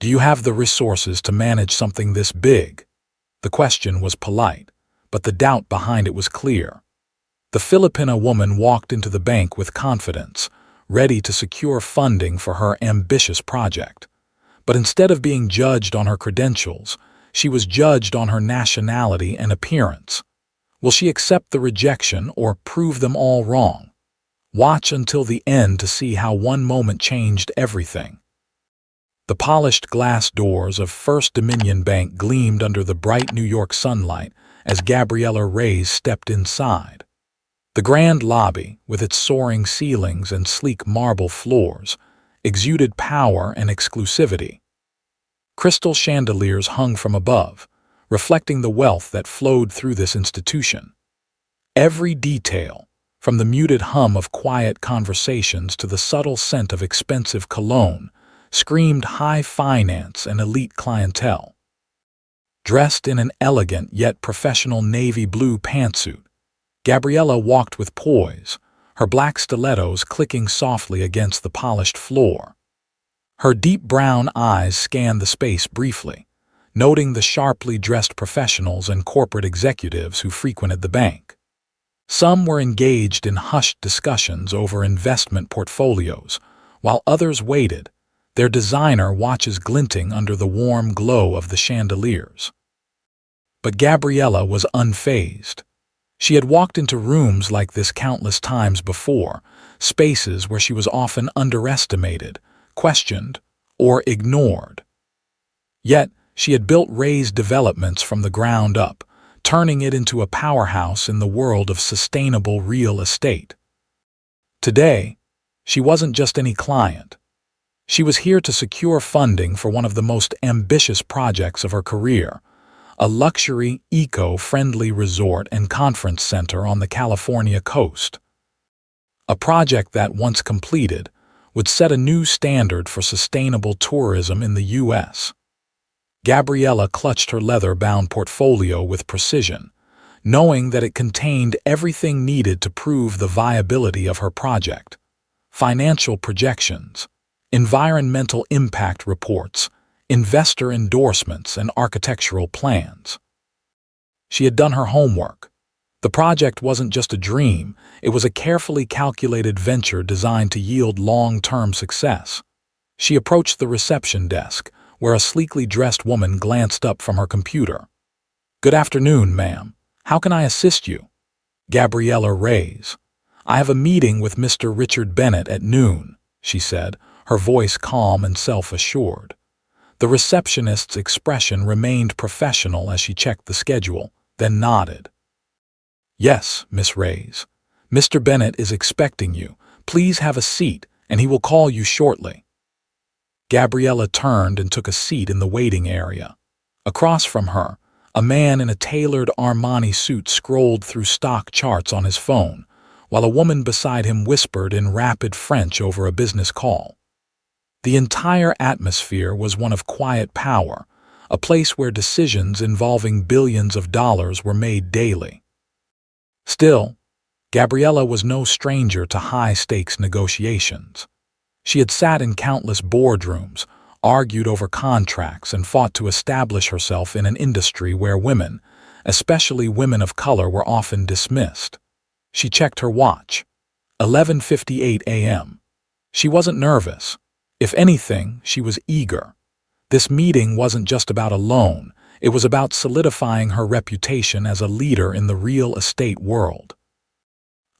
Do you have the resources to manage something this big? The question was polite, but the doubt behind it was clear. The Filipina woman walked into the bank with confidence, ready to secure funding for her ambitious project. But instead of being judged on her credentials, she was judged on her nationality and appearance. Will she accept the rejection or prove them all wrong? Watch until the end to see how one moment changed everything. The polished glass doors of First Dominion Bank gleamed under the bright New York sunlight as Gabriella Reyes stepped inside. The grand lobby, with its soaring ceilings and sleek marble floors, exuded power and exclusivity. Crystal chandeliers hung from above, reflecting the wealth that flowed through this institution. Every detail, from the muted hum of quiet conversations to the subtle scent of expensive cologne, screamed high finance and elite clientele. Dressed in an elegant yet professional navy blue pantsuit, Gabriella walked with poise, her black stilettos clicking softly against the polished floor. Her deep brown eyes scanned the space briefly, noting the sharply dressed professionals and corporate executives who frequented the bank. Some were engaged in hushed discussions over investment portfolios, while others waited, their designer watches glinting under the warm glow of the chandeliers. But Gabriella was unfazed. She had walked into rooms like this countless times before, spaces where she was often underestimated, questioned, or ignored. Yet, she had built Ray's developments from the ground up, turning it into a powerhouse in the world of sustainable real estate. Today, she wasn't just any client. She was here to secure funding for one of the most ambitious projects of her career, a luxury, eco-friendly resort and conference center on the California coast. A project that, once completed, would set a new standard for sustainable tourism in the U.S. Gabriella clutched her leather-bound portfolio with precision, knowing that it contained everything needed to prove the viability of her project: financial projections, environmental impact reports, investor endorsements, and architectural plans. She had done her homework. The project wasn't just a dream, it was a carefully calculated venture designed to yield long-term success. She approached the reception desk, where a sleekly dressed woman glanced up from her computer. "Good afternoon, ma'am. How can I assist you?" "Gabriella Reyes. I have a meeting with Mr. Richard Bennett at noon," she said, her voice calm and self-assured. The receptionist's expression remained professional as she checked the schedule, then nodded. "Yes, Miss Reyes. Mr. Bennett is expecting you. Please have a seat, and he will call you shortly." Gabriella turned and took a seat in the waiting area. Across from her, a man in a tailored Armani suit scrolled through stock charts on his phone, while a woman beside him whispered in rapid French over a business call. The entire atmosphere was one of quiet power, a place where decisions involving billions of dollars were made daily. Still, Gabriella was no stranger to high-stakes negotiations. She had sat in countless boardrooms, argued over contracts, and fought to establish herself in an industry where women, especially women of color, were often dismissed. She checked her watch. 11:58 a.m. She wasn't nervous. If anything, she was eager. This meeting wasn't just about a loan, it was about solidifying her reputation as a leader in the real estate world.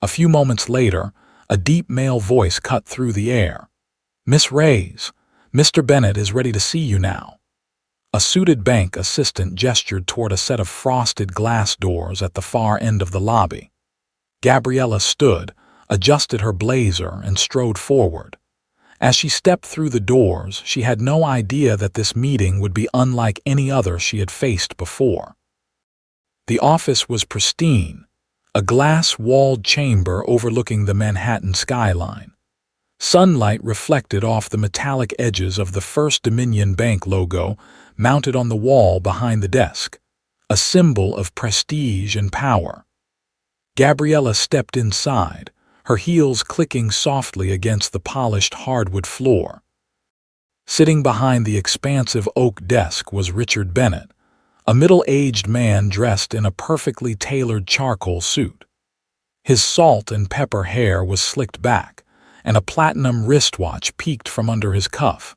A few moments later, a deep male voice cut through the air. "Miss Reyes, Mr. Bennett is ready to see you now." A suited bank assistant gestured toward a set of frosted glass doors at the far end of the lobby. Gabriella stood, adjusted her blazer, and strode forward. As she stepped through the doors, she had no idea that this meeting would be unlike any other she had faced before. The office was pristine, a glass-walled chamber overlooking the Manhattan skyline. Sunlight reflected off the metallic edges of the First Dominion Bank logo mounted on the wall behind the desk, a symbol of prestige and power. Gabriella stepped inside, her heels clicking softly against the polished hardwood floor. Sitting behind the expansive oak desk was Richard Bennett, a middle-aged man dressed in a perfectly tailored charcoal suit. His salt and pepper hair was slicked back, and a platinum wristwatch peeked from under his cuff,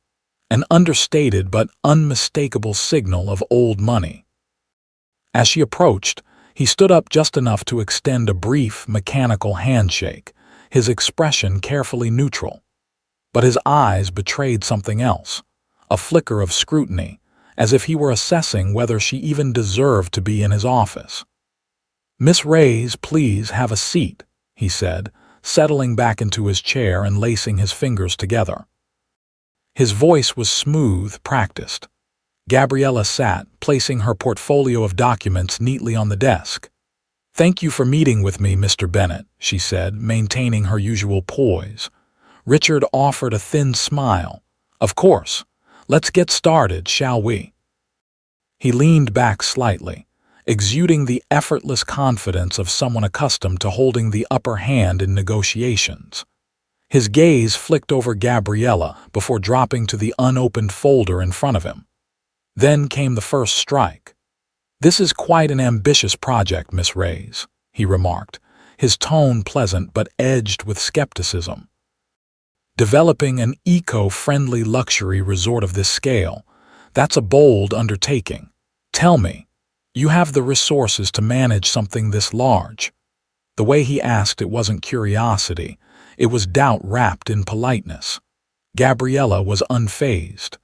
an understated but unmistakable signal of old money. As she approached, he stood up just enough to extend a brief, mechanical handshake, his expression carefully neutral. But his eyes betrayed something else, a flicker of scrutiny, as if he were assessing whether she even deserved to be in his office. "Miss Reyes, please have a seat," he said, settling back into his chair and lacing his fingers together. His voice was smooth, practiced. Gabriella sat, placing her portfolio of documents neatly on the desk. "Thank you for meeting with me, Mr. Bennett," she said, maintaining her usual poise. Richard offered a thin smile. "Of course. Let's get started, shall we?" He leaned back slightly, exuding the effortless confidence of someone accustomed to holding the upper hand in negotiations. His gaze flicked over Gabriella before dropping to the unopened folder in front of him. Then came the first strike. "This is quite an ambitious project, Miss Reyes," he remarked, his tone pleasant but edged with skepticism. "Developing an eco-friendly luxury resort of this scale, that's a bold undertaking. Tell me, you have the resources to manage something this large?" The way he asked it wasn't curiosity, it was doubt wrapped in politeness. Gabriella was unfazed.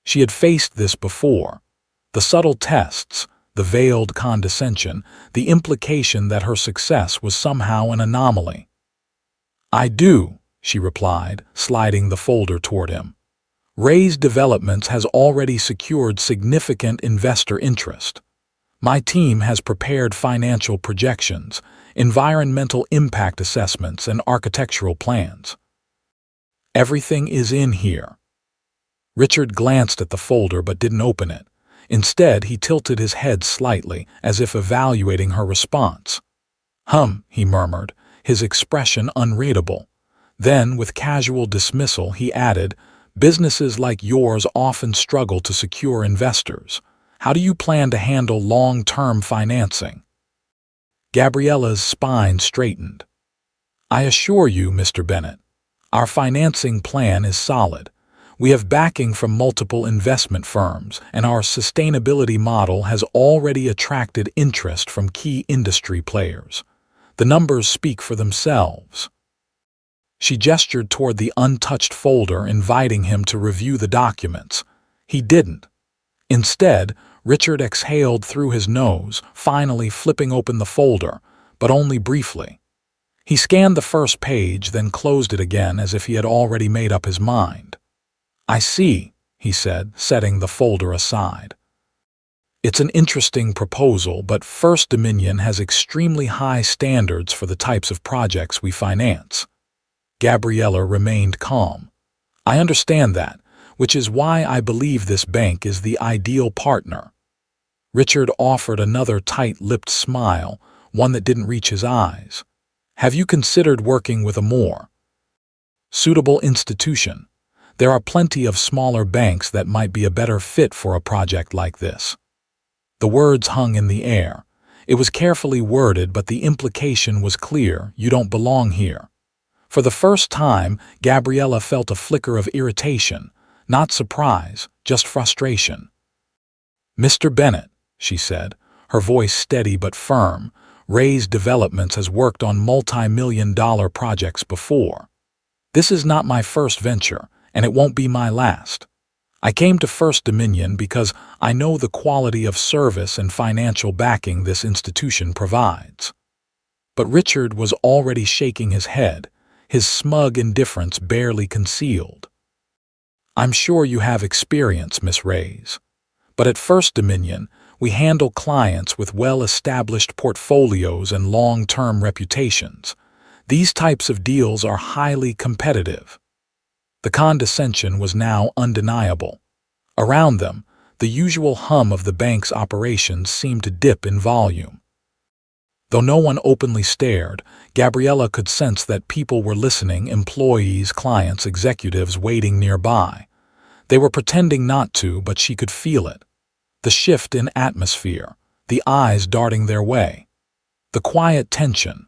She had faced this before. The subtle tests, the veiled condescension, the implication that her success was somehow an anomaly. "I do," she replied, sliding the folder toward him. "Reyes Developments has already secured significant investor interest. My team has prepared financial projections, environmental impact assessments, and architectural plans. Everything is in here." Richard glanced at the folder but didn't open it. Instead, he tilted his head slightly, as if evaluating her response. He murmured, his expression unreadable. Then, with casual dismissal, he added, "Businesses like yours often struggle to secure investors. How do you plan to handle long-term financing?" Gabriella's spine straightened. "I assure you, Mr. Bennett, our financing plan is solid. We have backing from multiple investment firms, and our sustainability model has already attracted interest from key industry players. The numbers speak for themselves." She gestured toward the untouched folder, inviting him to review the documents. He didn't. Instead, Richard exhaled through his nose, finally flipping open the folder, but only briefly. He scanned the first page, then closed it again as if he had already made up his mind. "I see," he said, setting the folder aside. "It's an interesting proposal, but First Dominion has extremely high standards for the types of projects we finance." Gabriella remained calm. "I understand that, which is why I believe this bank is the ideal partner." Richard offered another tight-lipped smile, one that didn't reach his eyes. "Have you considered working with a more suitable institution? There are plenty of smaller banks that might be a better fit for a project like this." The words hung in the air. It was carefully worded, but the implication was clear: you don't belong here. For the first time, Gabriella felt a flicker of irritation, not surprise, just frustration. "Mr. Bennett," she said, her voice steady but firm, "Reyes Developments has worked on multi-million-dollar projects before. This is not my first venture, and it won't be my last. I came to First Dominion because I know the quality of service and financial backing this institution provides." But Richard was already shaking his head, his smug indifference barely concealed. "I'm sure you have experience, Miss Reyes. But at First Dominion, we handle clients with well-established portfolios and long-term reputations. These types of deals are highly competitive." The condescension was now undeniable. Around them, the usual hum of the bank's operations seemed to dip in volume. Though no one openly stared, Gabriella could sense that people were listening: employees, clients, executives waiting nearby. They were pretending not to, but she could feel it. The shift in atmosphere, the eyes darting their way, the quiet tension.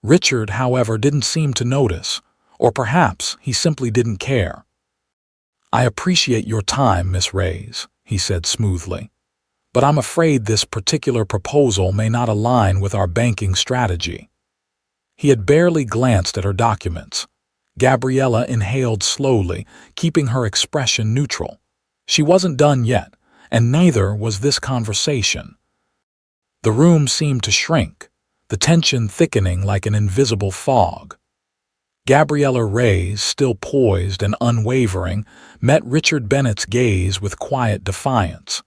Richard, however, didn't seem to notice, or perhaps he simply didn't care. "I appreciate your time, Miss Reyes," he said smoothly, "but I'm afraid this particular proposal may not align with our banking strategy." He had barely glanced at her documents. Gabriella inhaled slowly, keeping her expression neutral. She wasn't done yet, and neither was this conversation. The room seemed to shrink, the tension thickening like an invisible fog. Gabriella Reyes, still poised and unwavering, met Richard Bennett's gaze with quiet defiance.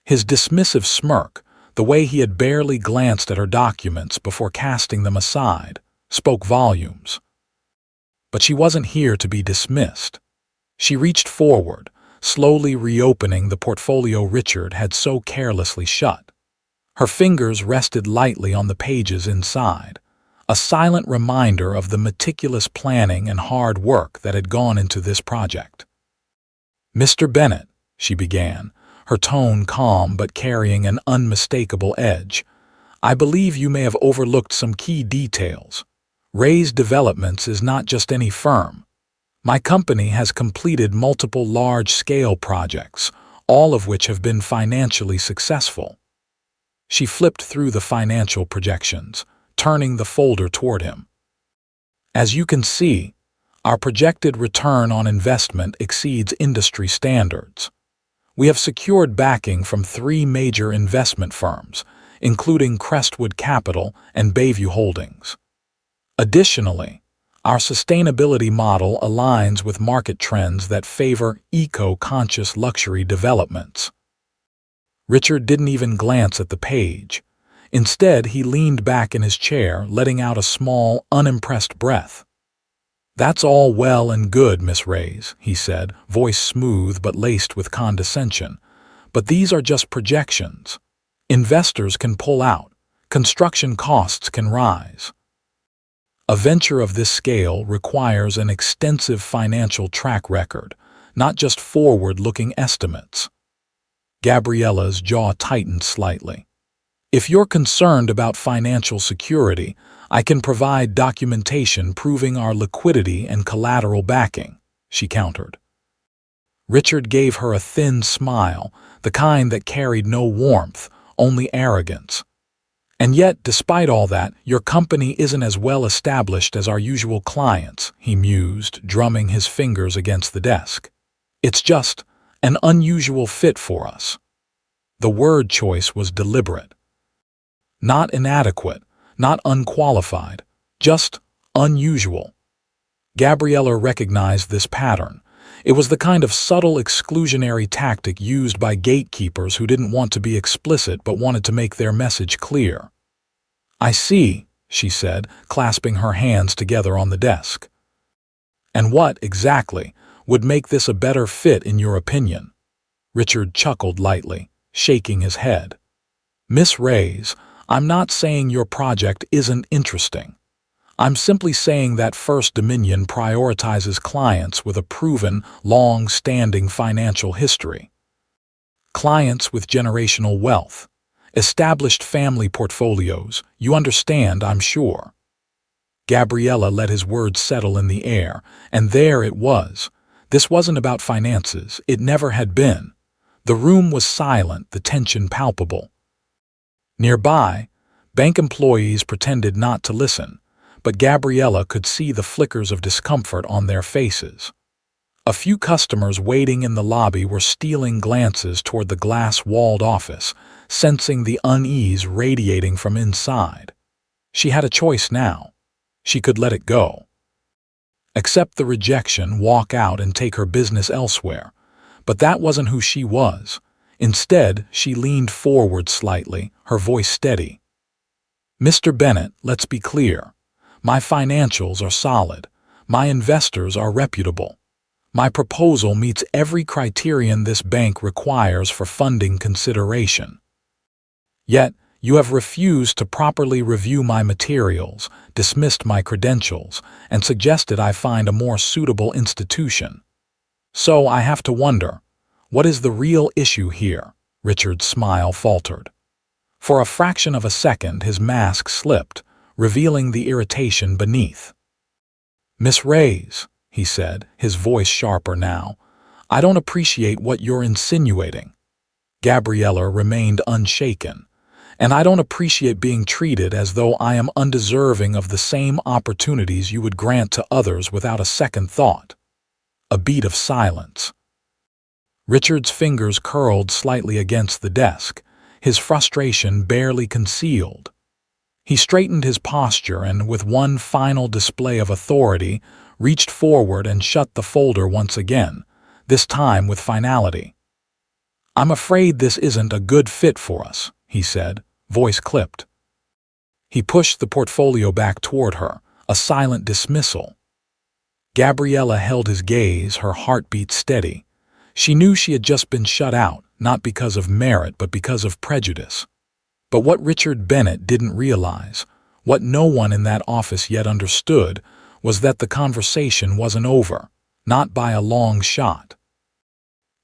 His dismissive smirk, the way he had barely glanced at her documents before casting them aside, spoke volumes. But she wasn't here to be dismissed. She reached forward, slowly reopening the portfolio Richard had so carelessly shut. Her fingers rested lightly on the pages inside, a silent reminder of the meticulous planning and hard work that had gone into this project. "Mr. Bennett," she began, her tone calm but carrying an unmistakable edge, "I believe you may have overlooked some key details. Reyes Developments is not just any firm. My company has completed multiple large-scale projects, all of which have been financially successful." She flipped through the financial projections, turning the folder toward him. "As you can see, our projected return on investment exceeds industry standards. We have secured backing from 3 major investment firms, including Crestwood Capital and Bayview Holdings. Additionally, our sustainability model aligns with market trends that favor eco-conscious luxury developments." Richard didn't even glance at the page. Instead, he leaned back in his chair, letting out a small, unimpressed breath. "That's all well and good, Miss Reyes," he said, voice smooth but laced with condescension. "But these are just projections. Investors can pull out. Construction costs can rise. A venture of this scale requires an extensive financial track record, not just forward-looking estimates." Gabriella's jaw tightened slightly. "If you're concerned about financial security, I can provide documentation proving our liquidity and collateral backing," she countered. Richard gave her a thin smile, the kind that carried no warmth, only arrogance. "And yet, despite all that, your company isn't as well established as our usual clients," he mused, drumming his fingers against the desk. "It's just an unusual fit for us." The word choice was deliberate. Not inadequate, not unqualified, just unusual. Gabriella recognized this pattern. It was the kind of subtle exclusionary tactic used by gatekeepers who didn't want to be explicit but wanted to make their message clear. "I see," she said, clasping her hands together on the desk. "And what, exactly, would make this a better fit in your opinion?" Richard chuckled lightly, shaking his head. "Miss Reyes, I'm not saying your project isn't interesting. I'm simply saying that First Dominion prioritizes clients with a proven, long-standing financial history. Clients with generational wealth, established family portfolios, you understand, I'm sure." Gabriella let his words settle in the air, and there it was. This wasn't about finances, it never had been. The room was silent, the tension palpable. Nearby, bank employees pretended not to listen, but Gabriella could see the flickers of discomfort on their faces. A few customers waiting in the lobby were stealing glances toward the glass-walled office, sensing the unease radiating from inside. She had a choice now. She could let it go. Accept the rejection, walk out, and take her business elsewhere. But that wasn't who she was. Instead, she leaned forward slightly, her voice steady. "Mr. Bennett, let's be clear. My financials are solid. My investors are reputable. My proposal meets every criterion this bank requires for funding consideration. Yet, you have refused to properly review my materials, dismissed my credentials, and suggested I find a more suitable institution. So I have to wonder, what is the real issue here? Richard's smile faltered. For a fraction of a second his mask slipped, revealing the irritation beneath. Miss Reyes, he said, his voice sharper now, I don't appreciate what you're insinuating. Gabriella remained unshaken. And I don't appreciate being treated as though I am undeserving of the same opportunities you would grant to others without a second thought. A beat of silence. Richard's fingers curled slightly against the desk, his frustration barely concealed. He straightened his posture and, with one final display of authority, reached forward and shut the folder once again, this time with finality. I'm afraid this isn't a good fit for us, he said, voice clipped. He pushed the portfolio back toward her, a silent dismissal. Gabriella held his gaze, her heartbeat steady. She knew she had just been shut out, not because of merit but because of prejudice. But what Richard Bennett didn't realize, what no one in that office yet understood, was that the conversation wasn't over, not by a long shot.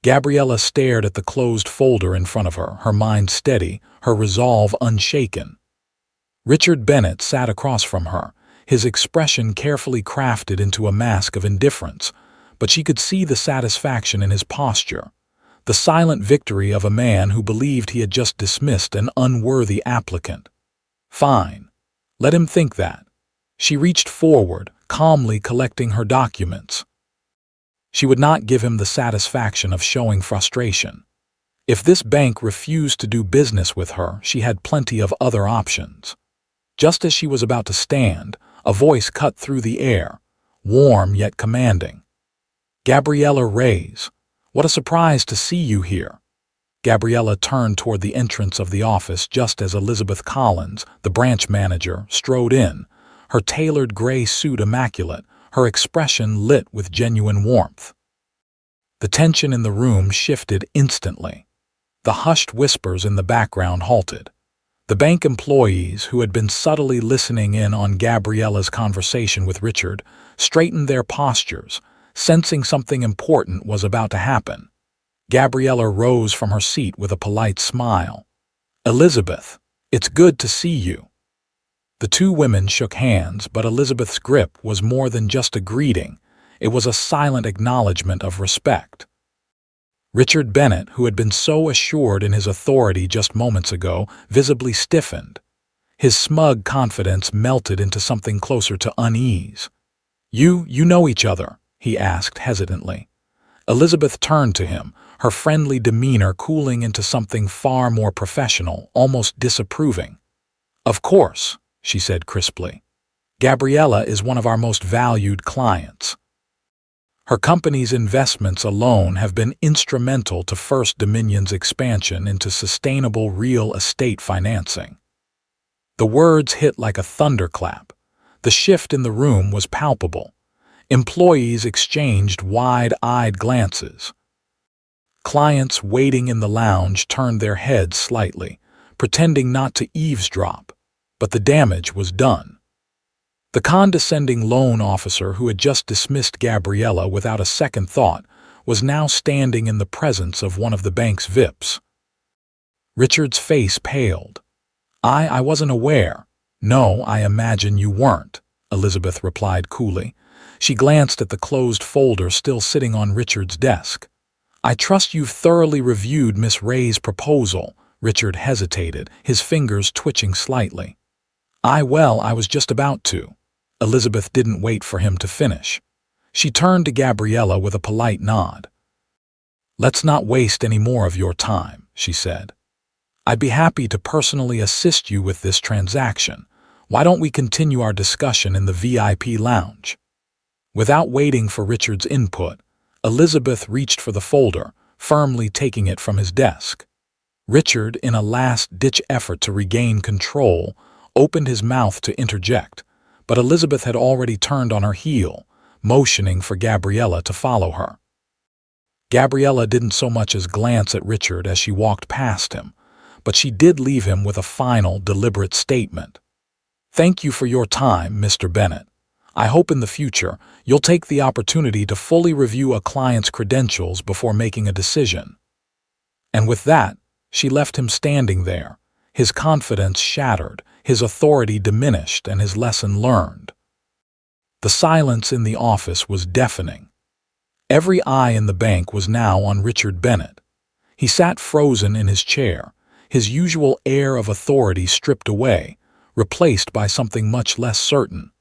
Gabriella stared at the closed folder in front of her, her mind steady, her resolve unshaken. Richard Bennett sat across from her, his expression carefully crafted into a mask of indifference, but she could see the satisfaction in his posture, the silent victory of a man who believed he had just dismissed an unworthy applicant. Fine. Let him think that. She reached forward, calmly collecting her documents. She would not give him the satisfaction of showing frustration. If this bank refused to do business with her, she had plenty of other options. Just as she was about to stand, a voice cut through the air, warm yet commanding. Gabriella Reyes, what a surprise to see you here. Gabriella turned toward the entrance of the office just as Elizabeth Collins, the branch manager, strode in, her tailored gray suit immaculate, her expression lit with genuine warmth. The tension in the room shifted instantly. The hushed whispers in the background halted. The bank employees, who had been subtly listening in on Gabriella's conversation with Richard, straightened their postures, sensing something important was about to happen. Gabriella rose from her seat with a polite smile. Elizabeth, it's good to see you. The two women shook hands, but Elizabeth's grip was more than just a greeting. It was a silent acknowledgement of respect. Richard Bennett, who had been so assured in his authority just moments ago, visibly stiffened. His smug confidence melted into something closer to unease. You know each other?" he asked hesitantly. Elizabeth turned to him, her friendly demeanor cooling into something far more professional, almost disapproving. "Of course," she said crisply. "Gabriella is one of our most valued clients. Her company's investments alone have been instrumental to First Dominion's expansion into sustainable real estate financing." The words hit like a thunderclap. The shift in the room was palpable. Employees exchanged wide-eyed glances. Clients waiting in the lounge turned their heads slightly, pretending not to eavesdrop, but the damage was done. The condescending loan officer who had just dismissed Gabriella without a second thought was now standing in the presence of one of the bank's VIPs. Richard's face paled. I wasn't aware." "No, I imagine you weren't," Elizabeth replied coolly. She glanced at the closed folder still sitting on Richard's desk. "I trust you've thoroughly reviewed Miss Reyes' proposal." Richard hesitated, his fingers twitching slightly. I was just about to." Elizabeth didn't wait for him to finish. She turned to Gabriella with a polite nod. "Let's not waste any more of your time," she said. "I'd be happy to personally assist you with this transaction. Why don't we continue our discussion in the VIP lounge?" Without waiting for Richard's input, Elizabeth reached for the folder, firmly taking it from his desk. Richard, in a last-ditch effort to regain control, opened his mouth to interject, but Elizabeth had already turned on her heel, motioning for Gabriella to follow her. Gabriella didn't so much as glance at Richard as she walked past him, but she did leave him with a final, deliberate statement. "Thank you for your time, Mr. Bennett. I hope in the future you'll take the opportunity to fully review a client's credentials before making a decision." And with that, she left him standing there, his confidence shattered, his authority diminished, and his lesson learned. The silence in the office was deafening. Every eye in the bank was now on Richard Bennett. He sat frozen in his chair, his usual air of authority stripped away, replaced by something much less certain.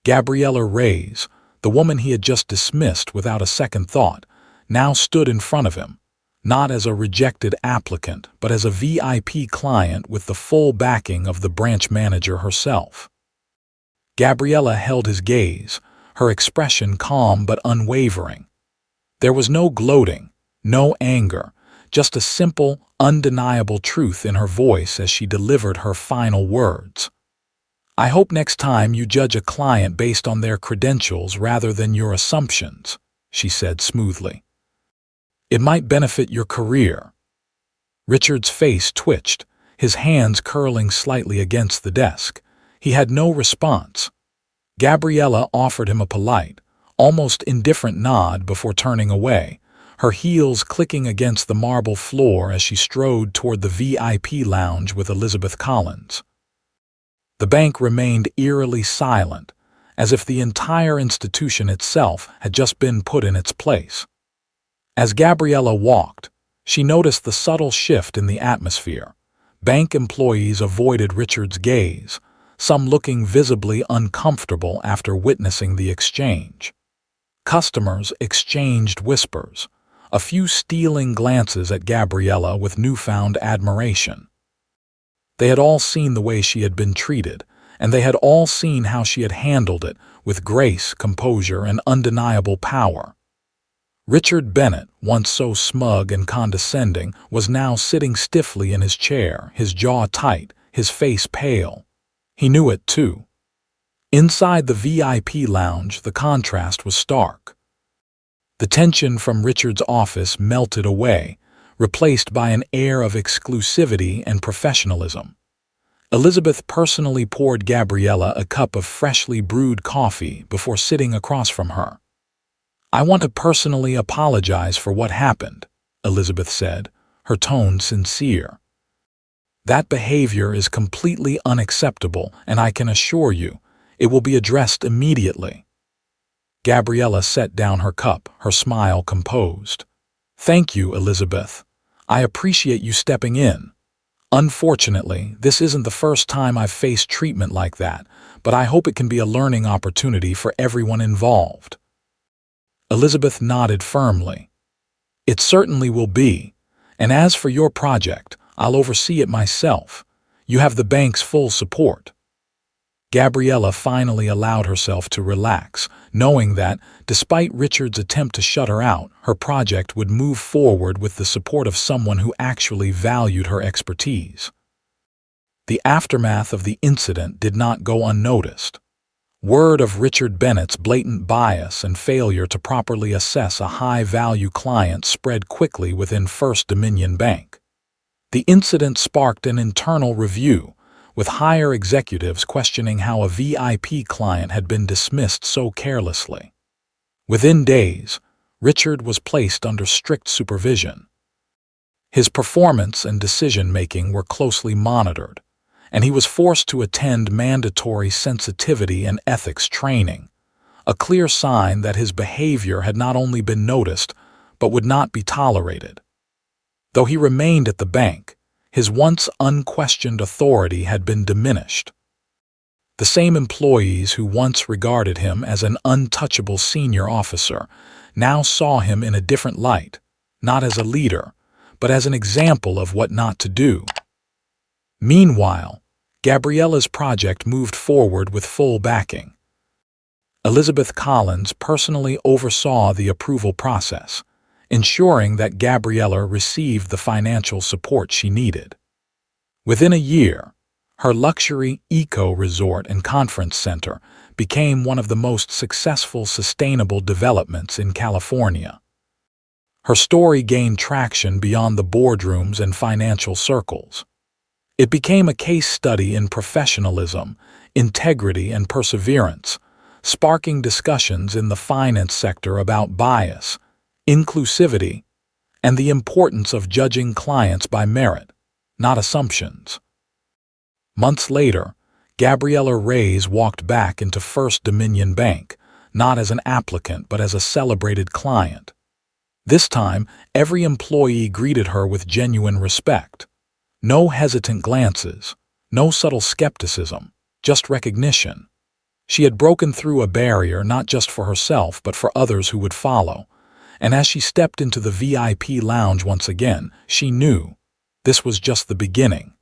Gabriella Reyes, the woman he had just dismissed without a second thought, now stood in front of him, not as a rejected applicant, but as a VIP client with the full backing of the branch manager herself. Gabriella held his gaze, her expression calm but unwavering. There was no gloating, no anger, just a simple, undeniable truth in her voice as she delivered her final words. "I hope next time you judge a client based on their credentials rather than your assumptions," she said smoothly. "It might benefit your career." Richard's face twitched, his hands curling slightly against the desk. He had no response. Gabriella offered him a polite, almost indifferent nod before turning away, her heels clicking against the marble floor as she strode toward the VIP lounge with Elizabeth Collins. The bank remained eerily silent, as if the entire institution itself had just been put in its place. As Gabriella walked, she noticed the subtle shift in the atmosphere. Bank employees avoided Richard's gaze, some looking visibly uncomfortable after witnessing the exchange. Customers exchanged whispers, a few stealing glances at Gabriella with newfound admiration. They had all seen the way she had been treated, and they had all seen how she had handled it with grace, composure, and undeniable power. Richard Bennett, once so smug and condescending, was now sitting stiffly in his chair, his jaw tight, his face pale. He knew it, too. Inside the VIP lounge, the contrast was stark. The tension from Richard's office melted away, replaced by an air of exclusivity and professionalism. Elizabeth personally poured Gabriella a cup of freshly brewed coffee before sitting across from her. "I want to personally apologize for what happened," Elizabeth said, her tone sincere. "That behavior is completely unacceptable, and I can assure you, it will be addressed immediately." Gabriella set down her cup, her smile composed. "Thank you, Elizabeth. I appreciate you stepping in. Unfortunately, this isn't the first time I've faced treatment like that, but I hope it can be a learning opportunity for everyone involved." Elizabeth nodded firmly. "It certainly will be, and as for your project, I'll oversee it myself. You have the bank's full support." Gabriella finally allowed herself to relax, knowing that, despite Richard's attempt to shut her out, her project would move forward with the support of someone who actually valued her expertise. The aftermath of the incident did not go unnoticed. Word of Richard Bennett's blatant bias and failure to properly assess a high-value client spread quickly within First Dominion Bank. The incident sparked an internal review, with higher executives questioning how a VIP client had been dismissed so carelessly. Within days, Richard was placed under strict supervision. His performance and decision-making were closely monitored, and he was forced to attend mandatory sensitivity and ethics training, a clear sign that his behavior had not only been noticed, but would not be tolerated. Though he remained at the bank, his once unquestioned authority had been diminished. The same employees who once regarded him as an untouchable senior officer now saw him in a different light, not as a leader, but as an example of what not to do. Meanwhile, Gabriella's project moved forward with full backing. Elizabeth Collins personally oversaw the approval process, ensuring that Gabriella received the financial support she needed. Within a year, her luxury eco-resort and conference center became one of the most successful sustainable developments in California. Her story gained traction beyond the boardrooms and financial circles. It became a case study in professionalism, integrity, and perseverance, sparking discussions in the finance sector about bias, inclusivity, and the importance of judging clients by merit, not assumptions. Months later, Gabriella Reyes walked back into First Dominion Bank, not as an applicant but as a celebrated client. This time, every employee greeted her with genuine respect. No hesitant glances, no subtle skepticism, just recognition. She had broken through a barrier not just for herself but for others who would follow, and as she stepped into the VIP lounge once again, she knew this was just the beginning.